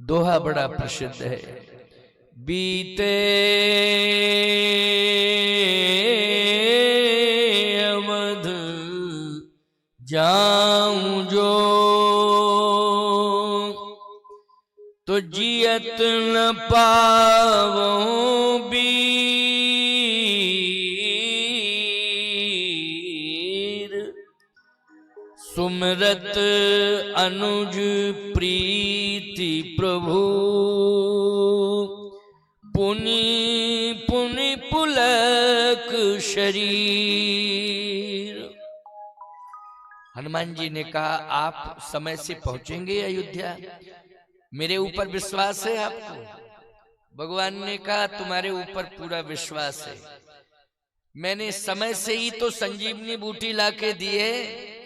दोहा बड़ा प्रसिद्ध है। बीते अवध जाऊं जो तो जियत न पावों बीर, सुमरत अनुज प्रीति प्रभु, पुनि पुनि पुलक शरीर। हनुमान जी ने कहा आप समय से पहुंचेंगे अयोध्या, मेरे ऊपर विश्वास है आपको? भगवान ने कहा तुम्हारे ऊपर पूरा विश्वास है, मैंने समय से ही तो संजीवनी बूटी लाके दी है,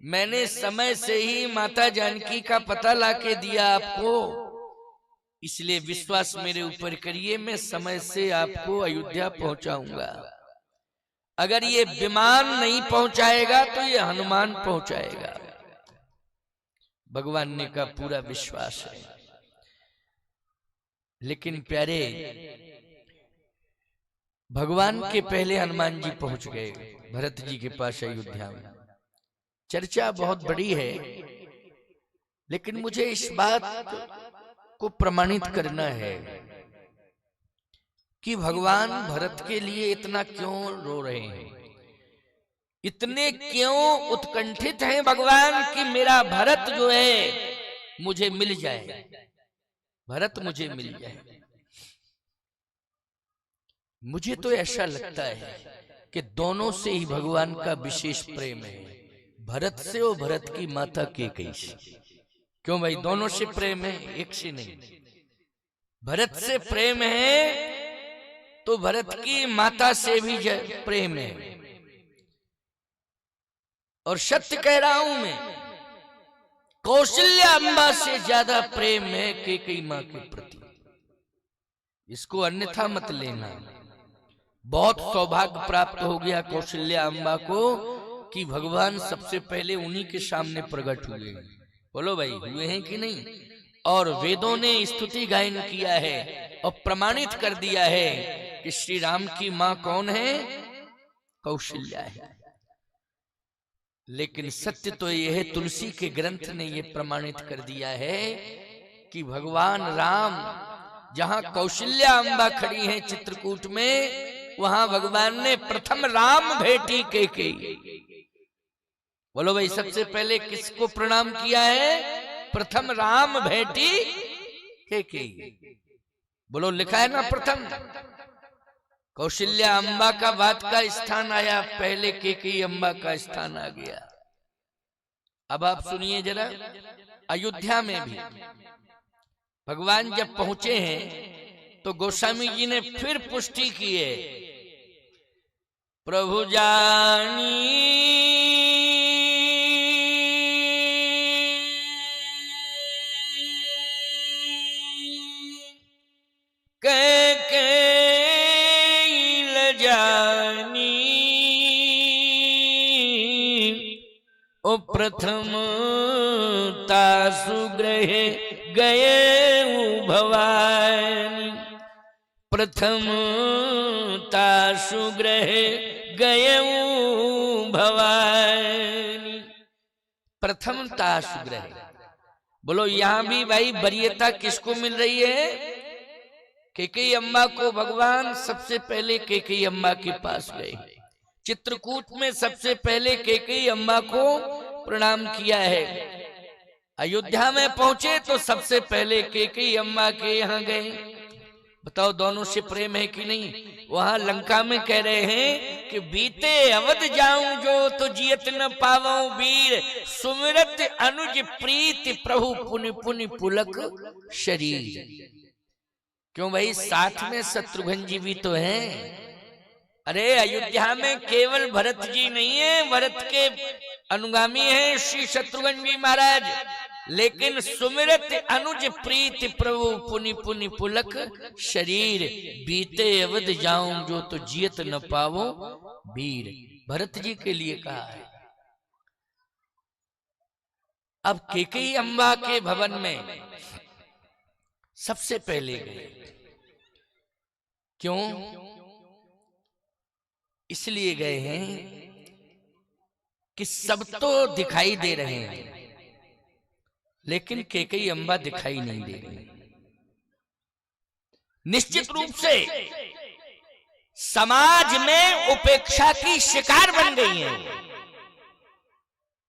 मैंने समय से ही माता जानकी का पता लाके दिया आपको, इसलिए विश्वास मेरे ऊपर करिए, मैं समय से आपको अयोध्या पहुंचाऊंगा। अगर ये विमान नहीं पहुंचाएगा तो ये हनुमान पहुंचाएगा। भगवान ने का पूरा विश्वास है। लेकिन प्यारे, भगवान के पहले हनुमान जी पहुंच गए भरत जी के पास अयोध्या में। चर्चा बहुत बड़ी है, लेकिन मुझे इस बात को प्रमाणित करना है कि भगवान भरत के लिए इतना क्यों रो रहे हैं, इतने क्यों उत्कंठित हैं भगवान कि मेरा भरत जो है मुझे मिल जाए, भरत मुझे मिल जाए। मुझे तो ऐसा लगता है कि दोनों से ही भगवान का विशेष प्रेम है, भरत से और भरत की माता कैकेयी से। क्यों भाई, दोनों से प्रेम है, एक से नहीं। भरत से प्रेम है तो भरत की माता से भी प्रेम है। और सत्य कह रहा हूं मैं, कौशल्या अम्बा से ज्यादा प्रेम है कैकेयी मां के प्रति। इसको अन्यथा मत लेना। बहुत सौभाग्य प्राप्त हो गया कौशल्या अम्बा को कि भगवान सबसे पहले उन्हीं के सामने प्रकट हुए। बोलो भाई, हुए हैं कि नहीं? और वेदों ने स्तुति गायन किया है और प्रमाणित कर दिया है कि श्री राम की मां कौन है? कौशल्या है। लेकिन सत्य तो यह है, तुलसी के ग्रंथ ने यह प्रमाणित कर दिया है कि भगवान राम जहां कौशल्या अम्बा खड़ी हैं चित्रकूट में, वहां भगवान ने प्रथम राम भेटी कैकेयी। बोलो भाई, सबसे पहले किसको प्रणाम किया है? प्रथम राम भेटी कैकेयी। बोलो, लिखा है ना प्रथम। कौशल्या अम्बा का बात का स्थान आया, पहले कैकेयी अम्बा का स्थान आ गया। अब आप सुनिए जरा, अयोध्या में भी भगवान जब पहुंचे हैं तो गोस्वामी जी ने फिर पुष्टि की है, प्रभु जानी प्रथम तासुग्रह गए भवानी, प्रथम तासुग्रह गए भवानी। प्रथम तासुग्रह, बोलो यहां भी भाई वरीयता किसको मिल रही है? कैकेयी अम्बा को भगवान सबसे पहले कैकेयी अम्बा के पास गए। चित्रकूट में सबसे पहले कैकेयी अम्बा को प्रणाम किया है। अयोध्या में पहुंचे तो सबसे पहले कैकेयी अम्बा के यहाँ गए। बताओ, दोनों से प्रेम है कि नहीं? वहां लंका में कह रहे हैं कि बीते अवध जाऊं जो तो जियत न पावऊं वीर, सुमिरत अनुज प्रीति प्रभु पुनि पुनि पुलक शरीर। क्यों भाई, साथ में शत्रुघ्न जी भी तो हैं। अरे अयोध्या में केवल भरत जी नहीं है, भरत के अनुगामी हैं श्री शत्रुघ्न जी महाराज, लेकिन सुमिरत अनुज प्रीति प्रभु पुनि पुनि पुलक शरीर, बीते अवध जाऊं जो तो जियत न पावो वीर। भरत जी के लिए कहा है। अब कैकेयी अम्बा के भवन में सबसे पहले गए। क्यों? इसलिए गए हैं कि सब तो दिखाई दे रहे हैं, लेकिन कैकेयी अम्बा दिखाई नहीं दे रही। निश्चित रूप से समाज में उपेक्षा की शिकार बन गई है।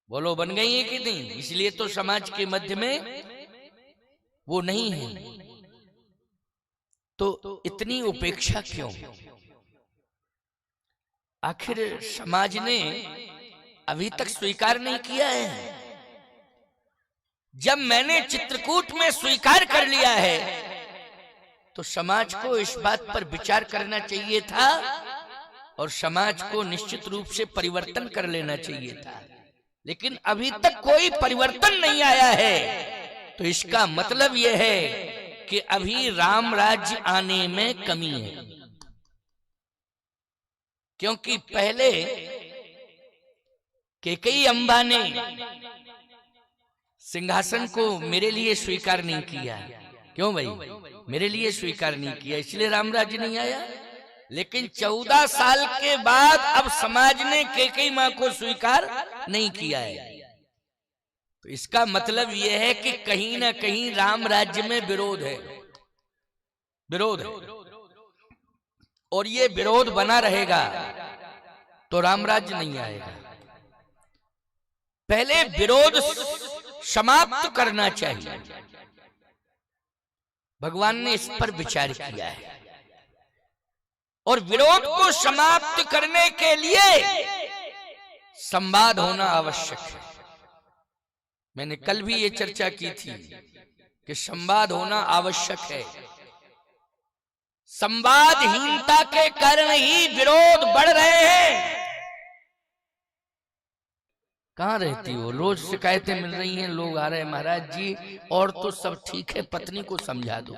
बोलो, बन गई है कि नहीं? इसलिए तो समाज के मध्य में वो नहीं है। तो इतनी उपेक्षा क्यों? आखिर समाज ने अभी तक स्वीकार नहीं किया है। जब मैंने चित्रकूट में स्वीकार कर लिया है तो समाज को इस बात पर विचार करना चाहिए था और समाज को निश्चित रूप से परिवर्तन कर लेना चाहिए था। लेकिन अभी तक कोई परिवर्तन नहीं आया है। तो इसका मतलब यह है कि अभी राम राज्य आने में कमी है। क्योंकि पहले कैकेयी अम्बा ने सिंहासन को मेरे लिए स्वीकार नहीं किया। क्यों भाई? मेरे लिए स्वीकार नहीं किया, इसलिए राम राज्य नहीं आया। लेकिन 14 साल के बाद अब समाज ने कैकेयी मां को स्वीकार नहीं किया है। तो इसका मतलब यह है कि कहीं ना कहीं राम राज्य में विरोध है, विरोध है, और ये विरोध बना रहेगा तो राम राज्य नहीं आएगा। पहले विरोध समाप्त करना चाहिए। भगवान ने इस पर विचार किया है और विरोध को समाप्त करने के लिए संवाद होना आवश्यक है। मैंने कल भी ये चर्चा की थी कि संवाद होना आवश्यक है। संवादहीनता के कारण ही विरोध बढ़ रहे हैं। कहाँ रहती हो? रोज शिकायतें मिल रही हैं, लोग आ रहे हैं, महाराज जी और तो सब ठीक है, पत्नी को समझा दो।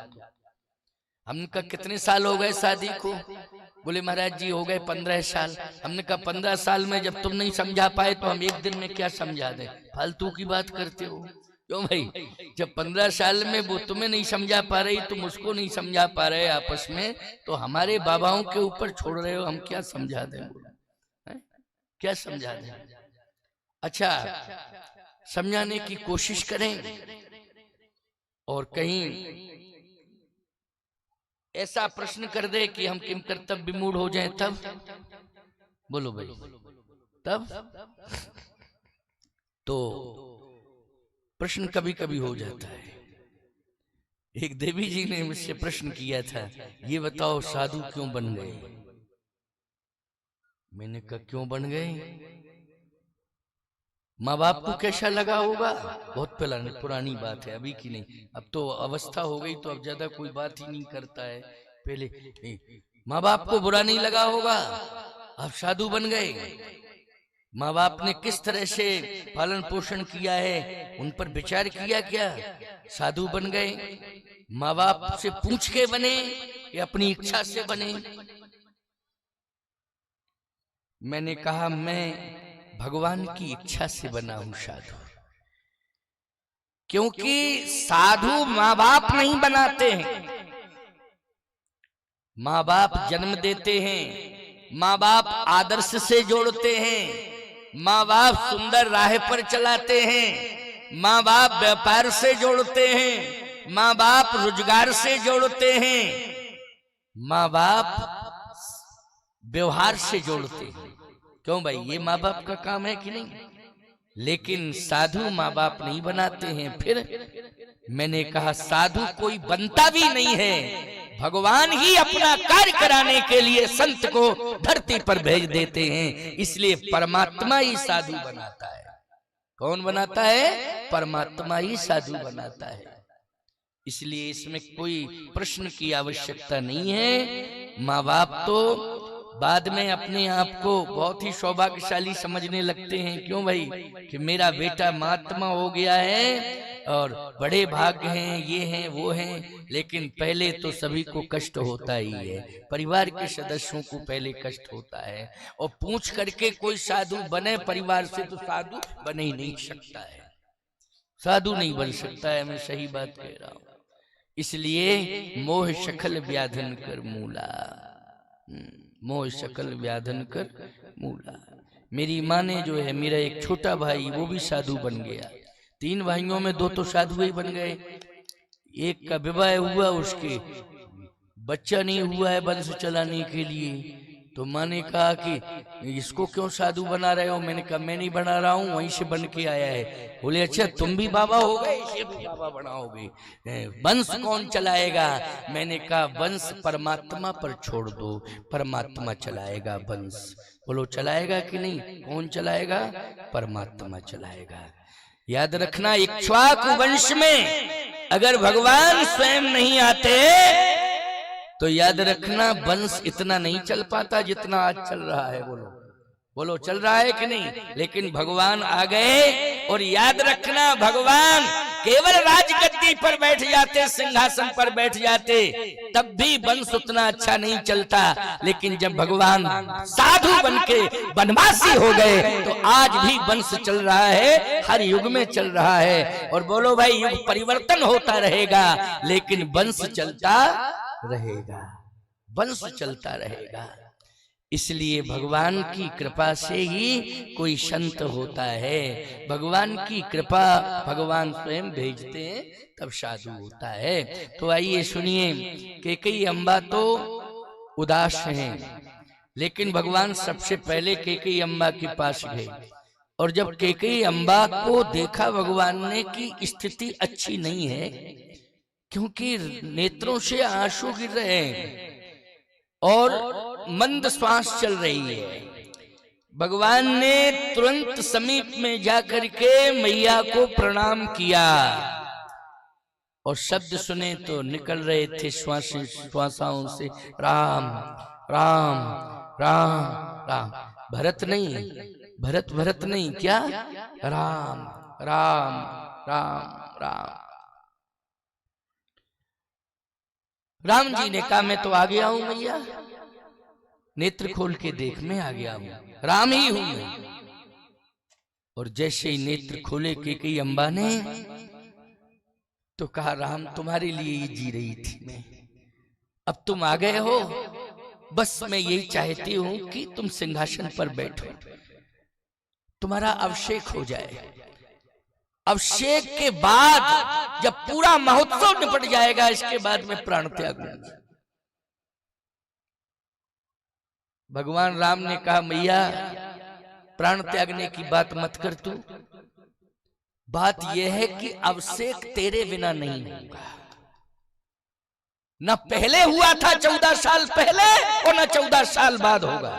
हमने कहा कितने साल हो गए शादी को? बोले महाराज जी हो गए 15 साल। हमने कहा 15 साल में जब तुम नहीं समझा पाए तो हम एक दिन में क्या समझा दें? फालतू की बात करते हो। क्यों भाई? जब 15 साल में वो तुम्हें नहीं समझा पा रही, तुम उसको नहीं समझा पा रहे आपस में, तो हमारे बाबाओं के ऊपर छोड़ रहे हो, हम क्या समझा दें? क्या समझा दें? अच्छा, समझाने की कोशिश करें और कहीं ऐसा प्रश्न कर दे कि हम किम कर्तव्य विमूढ़ हो जाएं, तब बोलो भाई, तब तो प्रश्न कभी कभी हो जाता है। एक देवी जी ने मुझसे प्रश्न किया था, ये बताओ साधु क्यों बन गए? मैंने कहा क्यों बन गए? माँ बाप को कैसा लगा होगा? बहुत पुरानी बात है, अभी की नहीं। अब तो अवस्था हो गई तो अब ज्यादा कोई बात ही नहीं करता है। पहले माँ बाप को बुरा नहीं लगा होगा, अब साधु बन गए। माँ बाप ने किस तरह से पालन पोषण किया है उन पर विचार किया क्या? साधु बन गए। माँ बाप से पूछ के बने या अपनी इच्छा से बने? मैंने कहा मैं भगवान की इच्छा से बना हूं साधु। क्योंकि साधु माँ बाप नहीं बनाते हैं, माँ बाप जन्म देते हैं, माँ बाप आदर्श से जोड़ते हैं, माँ बाप सुंदर राह पर चलाते हैं, माँ बाप व्यापार से जोड़ते हैं, माँ बाप रोजगार से जोड़ते हैं, माँ बाप व्यवहार से जोड़ते हैं। क्यों भाई? ये माँ बाप का काम है कि नहीं? लेकिन साधु माँ बाप नहीं बनाते हैं। फिर मैंने कहा साधु कोई बनता भी नहीं है, भगवान ही अपना कार्य कराने के लिए संत को धरती पर भेज देते हैं। इसलिए परमात्मा ही साधु बनाता है। कौन बनाता है? परमात्मा ही साधु बनाता है। इसलिए इसमें कोई प्रश्न की आवश्यकता नहीं है। माँ बाप तो बाद में अपने आप को बहुत ही सौभाग्यशाली समझने लगते हैं। क्यों भाई? कि मेरा बेटा महात्मा हो गया है और बड़े भाग्य हैं, ये हैं वो हैं। लेकिन पहले तो सभी को कष्ट होता ही है, परिवार के सदस्यों को पहले कष्ट होता है। और पूछ करके कोई साधु बने परिवार से तो साधु बन ही नहीं सकता है, साधु नहीं बन सकता है। मैं सही बात कह रहा हूं। इसलिए मोह शकल व्याधन कर मूला, मोह शकल व्याधन कर मूला। मेरी माँ ने जो है, मेरा एक छोटा भाई वो भी साधु बन गया, 3 भाइयों में 2 तो साधु ही बन गए। एक का विवाह हुआ, उसके बच्चा नहीं हुआ है वंश चलाने के लिए। तो माँ ने कहा कि इसको क्यों साधु बना रहे हो? मैंने कहा मैं नहीं बना रहा हूँ, वहीं से बन के आया है। बोले अच्छा तुम भी बाबा हो गए, इसे भी बाबा बनाओगे, वंश कौन चलाएगा? मैंने कहा वंश परमात्मा पर छोड़ दो, परमात्मा चलाएगा वंश। बोलो चलाएगा कि नहीं? कौन चलाएगा? परमात्मा चलाएगा। याद रखना, इक्ष्वाकु वंश में अगर भगवान स्वयं नहीं आते तो याद रखना वंश इतना नहीं चल पाता जितना आज चल रहा है। बोलो बोलो चल रहा है कि नहीं? लेकिन भगवान आ गए, और याद रखना भगवान केवल राजगद्दी पर बैठ जाते, सिंहासन पर बैठ जाते, तब भी वंश उतना अच्छा नहीं चलता। लेकिन जब भगवान साधु बनके वनवासी हो गए तो आज भी वंश चल रहा है, हर युग में चल रहा है। और बोलो भाई, युग परिवर्तन होता रहेगा लेकिन वंश चलता रहेगा, वंश चलता रहेगा। इसलिए भगवान की कृपा से ही कोई संत होता है, भगवान की कृपा भगवान स्वयं भेजते हैं तब साधु होता है। तो आइए सुनिए, कैकेयी अम्बा तो उदास हैं, लेकिन भगवान सबसे पहले कैकेयी अम्बा के पास गए। और जब कैकेयी अम्बा को देखा भगवान ने कि स्थिति अच्छी नहीं है, क्योंकि नेत्रों से आंसू गिर रहे हैं और मंद श्वास चल रही है, भगवान ने तुरंत समीप में जाकर के मैया को प्रणाम किया। और शब्द सुने तो निकल रहे थे श्वासाओं से, राम राम राम राम। भरत नहीं, भरत नहीं, क्या? राम राम राम राम। राम जी ने कहा मैं तो आ गया हूं मैया, नेत्र खोल के देख, मैं आ गया हूं, राम ही हूं मैं। और जैसे ही नेत्र खोले कैकेयी अम्बा ने तो कहा राम तुम्हारे लिए ही जी रही थी मैं, अब तुम आ गए हो, बस मैं यही चाहती हूं कि तुम सिंहासन पर बैठो, तुम्हारा अभिषेक हो जाए। अभिषेक के बाद जब पूरा महोत्सव निपट जाएगा, इसके बाद मैं प्राण त्यागूंगा। भगवान राम ने कहा मैया प्राण त्यागने की बात मत कर तू, बात यह है कि अभिषेक तेरे बिना नहीं होगा। न पहले हुआ था 14 साल पहले और न 14 साल बाद होगा।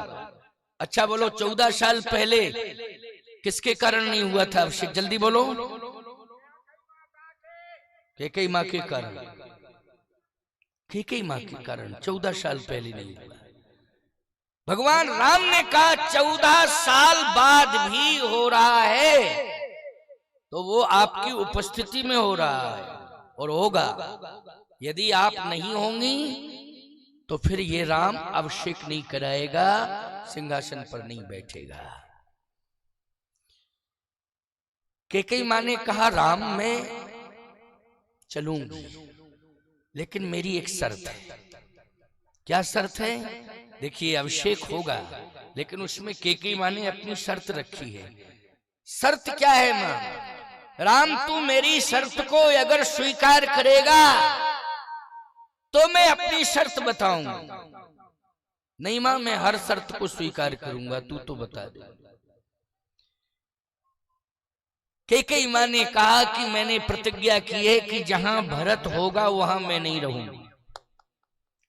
अच्छा बोलो 14 साल पहले किसके कारण नहीं हुआ था अभिषेक? जल्दी बोलो। कैकेयी माँ के कारण, कैकेयी माँ के कारण 14 साल पहले नहीं हुआ। भगवान राम ने कहा 14 साल बाद भी हो रहा है तो वो आपकी उपस्थिति में हो रहा है और होगा। यदि आप नहीं होंगी तो फिर ये राम अभिषेक नहीं कराएगा, सिंहासन पर नहीं बैठेगा। कैकेयी माँ ने कहा राम मैं चलूंगी, लेकिन मेरी एक शर्त है। क्या शर्त है? देखिए अभिषेक होगा, लेकिन उसमें कैकेयी माँ ने अपनी शर्त रखी है। शर्त क्या है माँ? राम तू मेरी शर्त को अगर स्वीकार करेगा तो मैं अपनी शर्त बताऊंगा। नहीं माँ मैं हर शर्त को स्वीकार करूंगा, तू तो बता दे। कैकेयी माँ ने कहा कि मैंने प्रतिज्ञा की है कि जहां भरत होगा वहां मैं नहीं रहूंगी,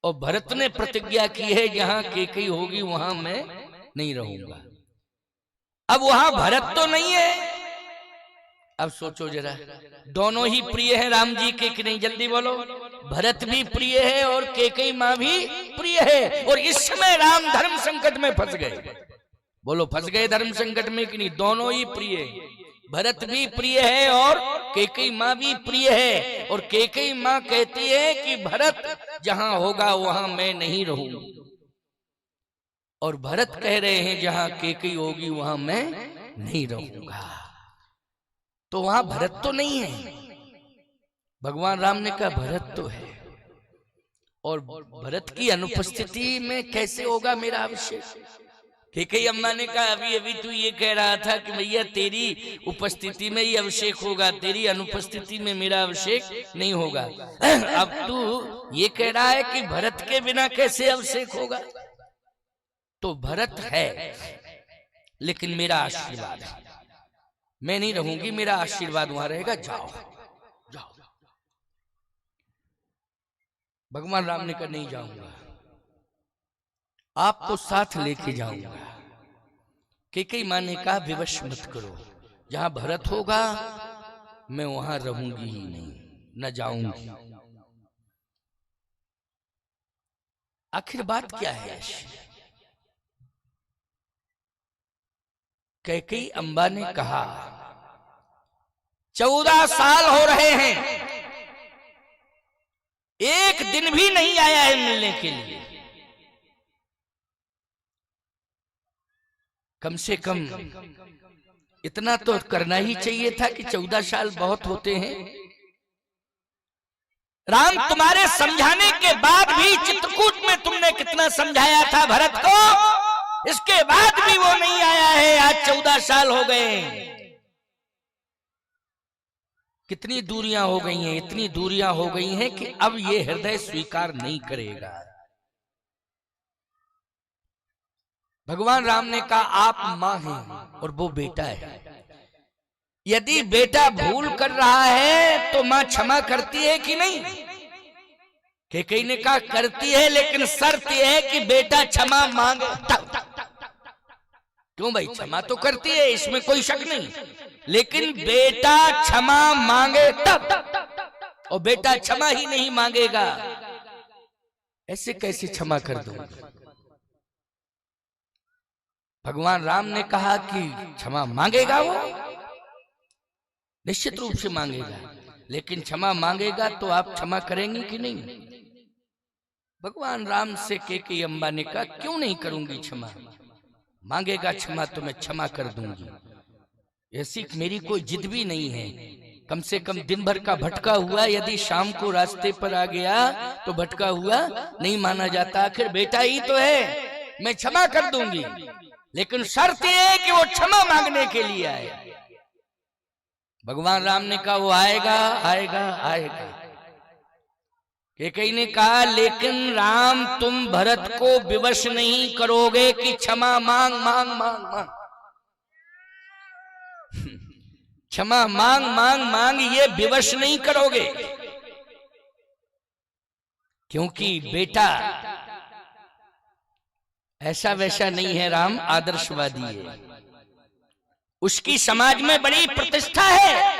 और भरत ने प्रतिज्ञा की है जहां कैकेयी होगी वहां मैं नहीं रहूंगा। अब वहां भरत तो नहीं है। अब सोचो जरा, दोनों ही प्रिय हैं राम जी के कि नहीं? जल्दी बोलो। भरत भी प्रिय है और कैकेयी माँ भी प्रिय है, और इस समय राम धर्म संकट में फंस गए। बोलो फंस गए धर्म संकट में कि नहीं? दोनों ही प्रिय है, भरत भी प्रिय है और कैकेयी माँ भी प्रिय है। और कैकेयी माँ कहती है कि भरत जहां होगा वहां मैं नहीं रहूंगा, और भरत कह रहे हैं जहां कैकेयी होगी वहां मैं नहीं रहूंगा। तो वहां भरत तो नहीं है, भगवान राम ने कहा भरत तो है, और भरत की अनुपस्थिति में कैसे होगा मेरा अभिषेक? कैकेयी अम्मा ने कहा अभी अभी तू ये कह रहा था कि भैया तेरी उपस्थिति में ही अभिषेक होगा, तेरी अनुपस्थिति में मेरा अभिषेक नहीं होगा। अब तू ये कह रहा है कि भरत के बिना कैसे अभिषेक होगा? तो भरत है लेकिन मेरा आशीर्वाद है, मैं नहीं रहूंगी, मेरा आशीर्वाद वहां रहेगा, जाओ जाओ। भगवान राम ने कहा नहीं जाऊंगा, आपको साथ लेके जाऊंगा। कैकेयी माँ ने कहा विवश मत करो, जहां भरत होगा मैं वहां रहूंगी ही नहीं, न जाऊंगी। आखिर बात क्या है? कैकेयी अम्बा ने कहा 14 साल हो रहे हैं, एक दिन भी नहीं आया है मिलने के लिए। कम से कम इतना तो करना ही चाहिए था कि 14 साल बहुत होते हैं। राम तुम्हारे समझाने के बाद भी, चित्रकूट में तुमने कितना समझाया था भरत को, इसके बाद भी वो नहीं आया है। आज 14 साल हो गए। कितनी दूरियां हो गई हैं, इतनी दूरियां हो गई हैं कि अब ये हृदय स्वीकार नहीं करेगा। भगवान राम ने कहा आप मां हैं और वो बेटा है, यदि बेटा भूल कर रहा है तो मां क्षमा करती है कि नहीं? कैकेयी ने कहा करती है, लेकिन शर्त यह है कि बेटा क्षमा मांगे तब। क्यों भाई, क्षमा तो करती है, इसमें कोई शक नहीं, लेकिन बेटा क्षमा मांगे तब। और बेटा क्षमा ही नहीं मांगेगा, ऐसे कैसे क्षमा कर दूंगा? भगवान राम ने कहा कि क्षमा मांगेगा, वो निश्चित रूप से मांगेगा, लेकिन क्षमा मांगेगा तो आप क्षमा करेंगे कि नहीं? भगवान राम से कैकेयी अम्बा ने कहा क्यों नहीं करूंगी क्षमा, मांगेगा क्षमा तो मैं क्षमा कर दूंगी। ऐसी मेरी कोई जिद भी नहीं है। कम से कम दिन भर का भटका हुआ यदि शाम को रास्ते पर आ गया तो भटका हुआ नहीं माना जाता। आखिर बेटा ही तो है, मैं क्षमा कर दूंगी, लेकिन शर्त यह है कि वो क्षमा मांगने के लिए आए। भगवान राम ने कहा वो आएगा आएगा आएगा। कैकेयी ने कहा लेकिन राम तुम भरत को विवश नहीं करोगे कि क्षमा मांग मांग मांग मांग, क्षमा मांग मांग मांग, ये विवश नहीं करोगे, क्योंकि बेटा ऐसा वैसा नहीं है, राम आदर्शवादी है, उसकी समाज में बड़ी प्रतिष्ठा है,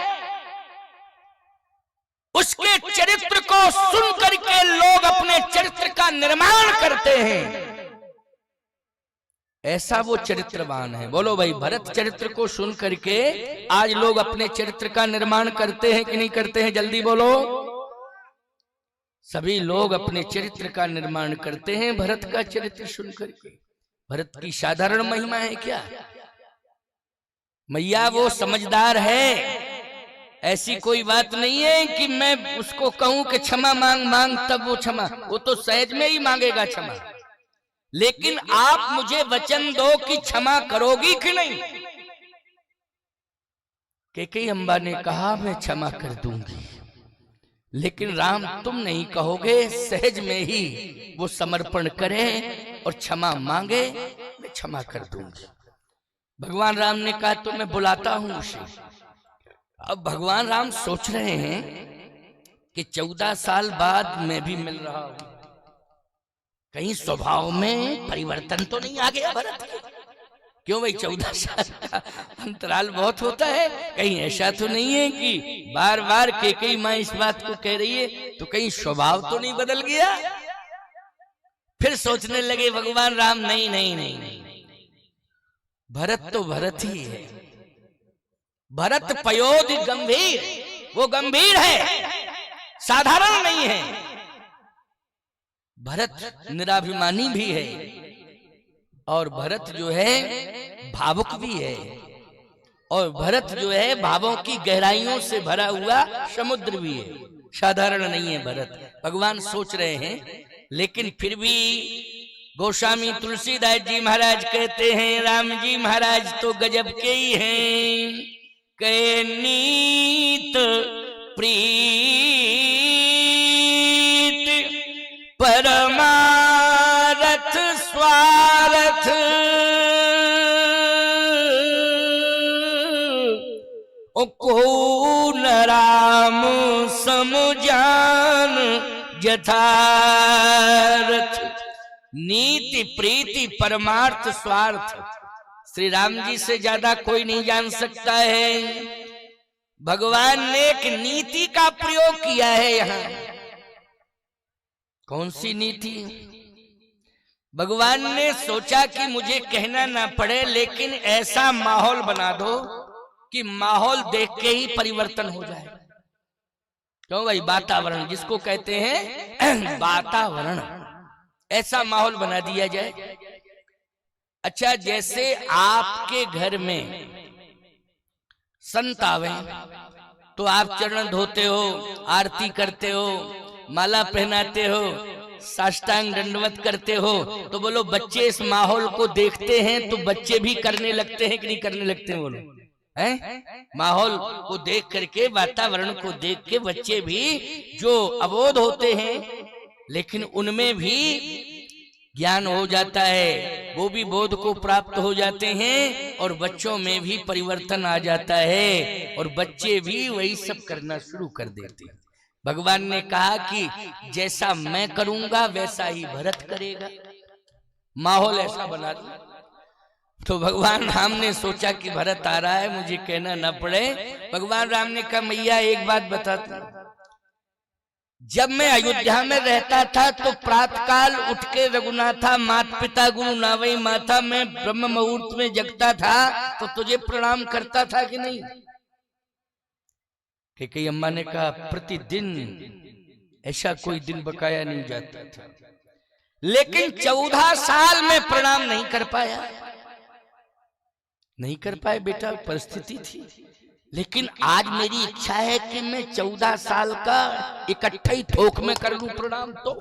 उसके चरित्र को सुन करके लोग अपने चरित्र का निर्माण करते हैं, ऐसा वो चरित्रवान है। बोलो भाई, भरत चरित्र को सुन करके आज लोग अपने चरित्र का निर्माण करते हैं कि नहीं करते हैं? जल्दी बोलो। सभी लोग अपने चरित्र का निर्माण करते हैं भरत का चरित्र सुन करके। भरत की साधारण महिमा है क्या? मैया वो समझदार है, ऐसी कोई बात नहीं है कि मैं उसको कहूं कि क्षमा मांग मांग तब वो क्षमा, वो तो सहज में ही मांगेगा क्षमा, लेकिन आप मुझे वचन दो कि क्षमा करोगी कि नहीं? कैकेयी अम्बा ने कहा मैं क्षमा कर दूंगी, लेकिन राम तुम नहीं कहोगे, सहज में ही वो समर्पण करे और क्षमा मांगे, मैं क्षमा कर दूंगी। भगवान राम ने कहा तो मैं बुलाता हूं उसे। अब भगवान राम सोच रहे हैं कि 14 साल बाद मैं भी मिल रहा हूं, कहीं स्वभाव में परिवर्तन तो नहीं आ गया भरत के? क्यों भाई, 14 साल का अंतराल बहुत होता है, कहीं ऐसा तो नहीं है कि बार बार कैकेयी मां इस बात को कह रही है तो कहीं स्वभाव तो नहीं बदल गया? फिर सोचने लगे भगवान राम नहीं नहीं नहीं नहीं, भरत तो भरत ही है, भरत पयोधि गंभीर, वो गंभीर है, साधारण नहीं है। भरत निराभिमानी भी है, और भरत जो है भावुक भी है, और भरत जो है भावों की गहराइयों से भरा हुआ समुद्र भी है। साधारण नहीं है भरत, भगवान सोच रहे हैं। लेकिन फिर भी गोस्वामी तुलसीदास जी महाराज कहते हैं राम जी महाराज तो गजब के ही हैं, कहे नीत प्रीत परमारथ स्वार्थ को न राम समझान यथार्थ। नीति प्रीति परमार्थ स्वार्थ श्री राम जी से ज्यादा कोई नहीं जान सकता है। भगवान ने एक नीति का प्रयोग किया है यहाँ। कौन सी नीति? भगवान ने सोचा कि मुझे कहना ना पड़े, लेकिन ऐसा माहौल बना दो कि माहौल देख के ही परिवर्तन हो जाए। क्यों भाई? वातावरण जिसको कहते हैं वातावरण, ऐसा माहौल बना दिया जाए। अच्छा, जैसे आपके घर में संत आवे तो आप चरण धोते हो, आरती करते हो, माला पहनाते हो, साष्टांग दंडवत करते हो, तो बोलो बच्चे इस माहौल को देखते हैं तो बच्चे भी करने लगते हैं कि नहीं करने लगते हैं? बोलो हैं? माहौल को देख करके, वातावरण को देख के बच्चे भी जो अबोध होते हैं, लेकिन उनमें भी ज्ञान हो जाता है, वो भी बोध को प्राप्त हो जाते हैं और बच्चों में भी परिवर्तन आ जाता है और बच्चे भी वही सब करना शुरू कर देते हैं। भगवान ने कहा कि जैसा मैं करूंगा वैसा ही भरत करेगा, माहौल ऐसा बना दिया। तो भगवान राम ने सोचा कि भरत आ रहा है, मुझे कहना न पड़े। भगवान राम ने कहा मैया एक बात बताता, जब मैं अयोध्या में रहता था तो प्रातःकाल उठ के रघुनाथा मात पिता गुरु नावई माथा में ब्रह्म मुहूर्त में जगता था तो तुझे प्रणाम करता था कि नहीं? कैकेयी अम्मा ने कहा प्रतिदिन, ऐसा कोई दिन बकाया नहीं जाता था, लेकिन 14 साल में प्रणाम नहीं कर पाया। नहीं कर पाए बेटा, परिस्थिति थी। लेकिन आज मेरी इच्छा है कि मैं 14 साल का इकट्ठा ही थोक में कर लूं प्रणाम। तो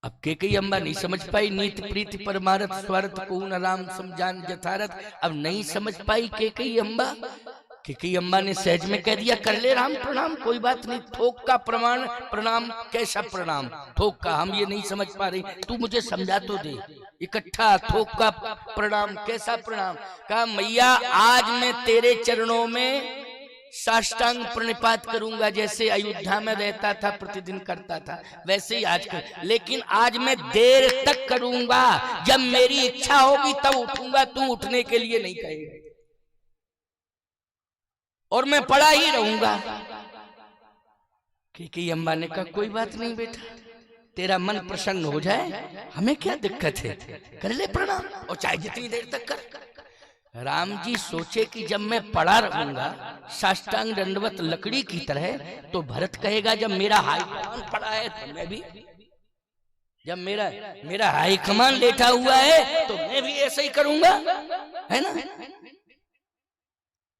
अब कैकेयी अम्मा नहीं समझ पाई, नीति प्रीति परमारथ स्वार्थ को न राम समझान यथार्थ। अब नहीं समझ पाई कैकेयी अम्मा। कैकेयी अम्मा ने सहज में कह दिया कर ले राम प्रणाम, कोई बात नहीं। थोक का प्रमाण प्रणाम, कैसा प्रणाम? थोक का हम ये नहीं समझ पा रही, तू मुझे समझा तो दे। इकट्ठा थोक का प्रणाम, कैसा प्रणाम? कहा मैया आज मैं तेरे चरणों में साष्टांग प्रणिपात करूंगा, जैसे अयोध्या में रहता था प्रतिदिन करता था वैसे ही आज कर, लेकिन आज मैं देर तक करूंगा, जब मेरी इच्छा होगी तब उठूंगा, तू उठने के लिए नहीं कहेगा और मैं पड़ा ही रहूंगा। कैकेयी अम्मा ने कहा कोई बात नहीं बेटा, तेरा मन प्रसन्न हो जाए, हमें क्या दिक्कत है, कर ले प्रणाम और चाहे जितनी देर तक कर। राम जी सोचे कि जब मैं पड़ा रहूंगा साष्टांग दंडवत लकड़ी की तरह, तो भरत कहेगा जब मेरा हाई कमान पड़ा है तो मैं भी, जब मेरा हाई कमान लेटा हुआ है तो मैं भी ऐसे ही करूंगा, है ना,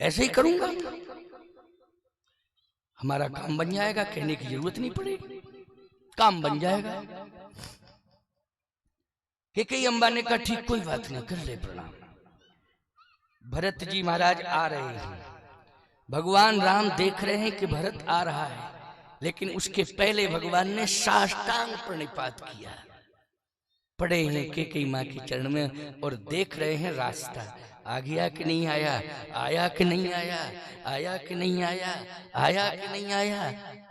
ऐसे ही करूंगा, हमारा काम बन जाएगा, कहने की जरूरत नहीं पड़ेगी, काम बन जाएगा। कैकेयी अम्बा ने कहा ठीक कोई बात नहीं, कर ले प्रणाम। भरत जी महाराज आ रहे हैं, भगवान राम देख रहे हैं कि भरत आ रहा है, लेकिन उसके पहले भगवान ने साष्टांग प्रणिपात किया, पड़े हैं कैकेयी माँ के चरण में और देख रहे हैं रास्ता आ गया कि नहीं आया, आया कि नहीं आया, आया कि नहीं आया, आया कि नहीं आया।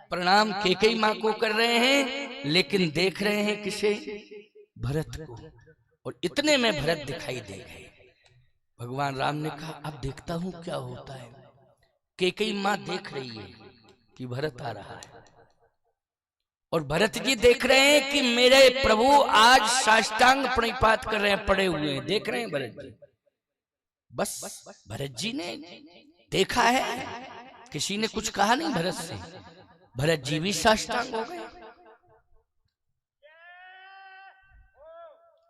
प्रणाम कैकेयी माँ को कर रहे हैं, लेकिन देख रहे हैं किसे? भरत को। और इतने में भरत दिखाई दे गए। भगवान राम ने कहा अब देखता हूं क्या होता है। कैकेयी माँ देख रही है कि भरत आ रहा है और भरत जी देख रहे हैं कि मेरे प्रभु आज साष्टांग प्रणिपात कर रहे हैं, पड़े हुए हैं, देख रहे हैं भरत जी। बस भरत जी ने देखा है, किसी ने कुछ कहा नहीं भरत से, भरत जी भी साष्टांग हो गए,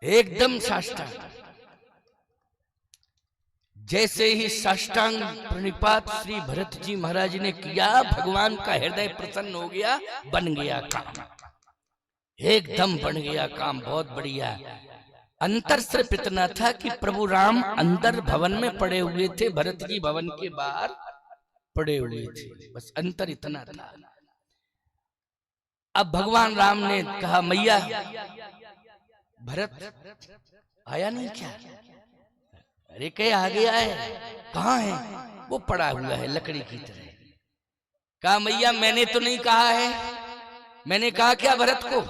एकदम साष्टांग। जैसे ही साष्टांग प्रणिपात श्री भरत जी महाराज ने किया, भगवान का हृदय प्रसन्न हो गया, बन गया काम, एकदम बन गया काम, बहुत बढ़िया। अंतर सिर्फ इतना था कि प्रभु राम अंदर भवन में पड़े हुए थे, भरत जी भवन के बाहर पड़े हुए थे, बस अंतर इतना था। अब भगवान राम ने कहा, मैया भरत आया नहीं क्या? अरे कहे आ गया है। कहाँ है? वो पड़ा हुआ है लकड़ी की तरह। कहा मैया मैंने तो नहीं कहा है, मैंने कहा क्या भरत को,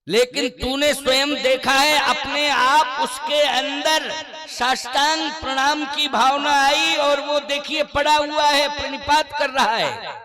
लेकिन तूने स्वयं देखा है, अपने आप उसके अंदर साष्टांग प्रणाम की भावना आई और वो देखिए पड़ा हुआ है, प्रणिपात कर रहा है।